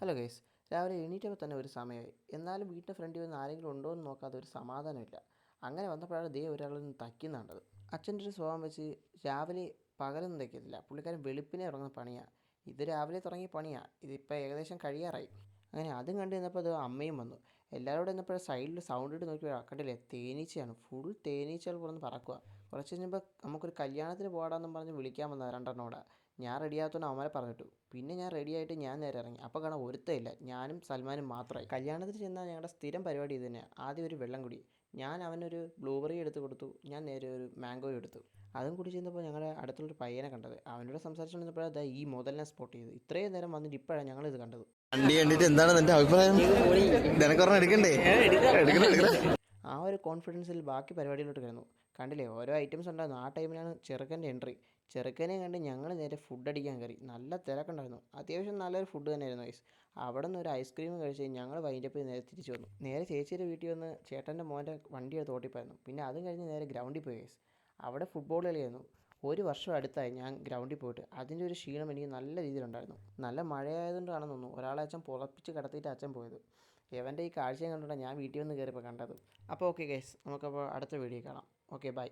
Hello guys, രാവിലെ എണീറ്റപ്പോൾ തന്നെ ഒരു സമയമായി. എന്നാലും വീട്ടിൻ്റെ ഫ്രണ്ടിൽ വന്ന് ആരെങ്കിലും ഉണ്ടോ എന്ന് നോക്കാതെ ഒരു സമാധാനമില്ല. അങ്ങനെ വന്നപ്പോഴാണ് ദേ ഒരാളൊന്ന് തയ്ക്കുന്നുണ്ടത്. അച്ഛൻ്റെ ഒരു സ്വഭാവം വെച്ച് രാവിലെ പകലൊന്നും തയ്ക്കത്തില്ല. പുള്ളിക്കാരൻ വെളുപ്പിനെ ഇറങ്ങുന്ന പണിയാണ്. ഇത് രാവിലെ തുടങ്ങിയ പണിയാണ്. ഇതിപ്പോൾ ഏകദേശം കഴിയാറായി. അങ്ങനെ അതും കണ്ടു നിന്നപ്പോൾ അത് അമ്മയും വന്നു. എല്ലാവരും കൂടെ നിന്നപ്പോൾ സൈഡിൽ സൗണ്ട് ഇട്ട് നോക്കിയപ്പോൾ കണ്ടില്ലേ, തേനീച്ചയാണ്. ഫുൾ തേനീച്ചകൾ പുറന്ന് പറക്കുക. കുറച്ച് കഴിഞ്ഞപ്പോൾ നമുക്കൊരു കല്യാണത്തിന് പോകാമെന്നും പറഞ്ഞ് വിളിക്കാൻ വന്നതാണ് രണ്ടെണ്ണോടെ. ഞാൻ റെഡിയാകത്തോണ്ട് അവന്മാരെ പറഞ്ഞിട്ടു. പിന്നെ ഞാൻ റെഡിയായിട്ട് ഞാൻ നേരെ ഇറങ്ങി. അപ്പോൾ കാണാൻ ഒരുത്തമില്ല, ഞാനും സൽമാനും മാത്രമായി. കല്യാണത്തിന് ചെന്നാൽ ഞങ്ങളുടെ സ്ഥിരം പരിപാടി ഇത് തന്നെയാണ്. ആദ്യം ഒരു വെള്ളം കുടി. ഞാൻ അവനൊരു ബ്ലൂബെറി എടുത്ത് കൊടുത്തു, ഞാൻ നേരെ ഒരു മാംഗോ എടുത്തു. അതും കൂടി ചെന്നപ്പോൾ ഞങ്ങളുടെ അടുത്തുള്ളൊരു പയ്യനെ കണ്ടത്. അവനോട് സംസാരിച്ചുകൊണ്ടിരുന്നപ്പോഴാണ് ഈ മുതലിനെ സ്പോട്ട് ചെയ്തത്. ഇത്രയും നേരം വന്നിട്ട് ഇപ്പോഴാണ് ഞങ്ങളിത് കണ്ടത്. വണ്ടി കണ്ടിട്ട് എന്താണ് നിന്റെ അഭിപ്രായം? നിനക്കൊരെണ്ണം എടുക്കണ്ടേ? ആ ഒരു കോൺഫിഡൻസിൽ ബാക്കി പരിപാടിയിലോട്ട് കയറുന്നു. കണ്ടില്ലേ, ഓരോ ഐറ്റംസ് ഉണ്ടായിരുന്നു. ആ ടൈമിലാണ് ചെറുക്കൻ്റെ എൻട്രി. ചെറുക്കനെ കണ്ട് ഞങ്ങൾ നേരെ ഫുഡ് അടിക്കാൻ കയറി. നല്ല തിരക്കുണ്ടായിരുന്നു. അത്യാവശ്യം നല്ലൊരു ഫുഡ് തന്നെയായിരുന്നു ഗൈസ്. അവിടെ നിന്ന് ഒരു ഐസ്ക്രീം കഴിച്ച് ഞങ്ങൾ വൈൻഡപ്പ് നേരെ തിരിച്ചു വന്നു. നേരെ ചേച്ചിയുടെ വീട്ടിൽ വന്ന് ചേട്ടൻ്റെ മോൻ്റെ വണ്ടി എടുത്ത് ഓട്ടിപ്പായിരുന്നു. പിന്നെ അതും കഴിഞ്ഞ് നേരെ ഗ്രൗണ്ടിൽ പോയി ഗൈസ്. അവിടെ ഫുട്ബോൾ കളിയായിരുന്നു. ഒരു വർഷം അടുത്തായി ഞാൻ ഗ്രൗണ്ടിൽ പോയിട്ട്. അതിൻ്റെ ഒരു ക്ഷീണം എനിക്ക് നല്ല രീതിയിലുണ്ടായിരുന്നു. നല്ല മഴയായതുകൊണ്ടാണെന്ന് തോന്നുന്നു ഒരാളെ അച്ഛൻ പുറപ്പിച്ച് കിടത്തിയിട്ട് അച്ഛൻ പോയത്. എവൻ്റെ ഈ കാഴ്ചയും കണ്ടിട്ടാണ് ഞാൻ വീട്ടിൽ വന്ന് കയറിയപ്പോൾ കണ്ടത്. അപ്പോൾ ഓക്കെ ഗൈസ്, നമുക്കപ്പോൾ അടുത്ത വീഡിയോ കാണാം. Okay, by.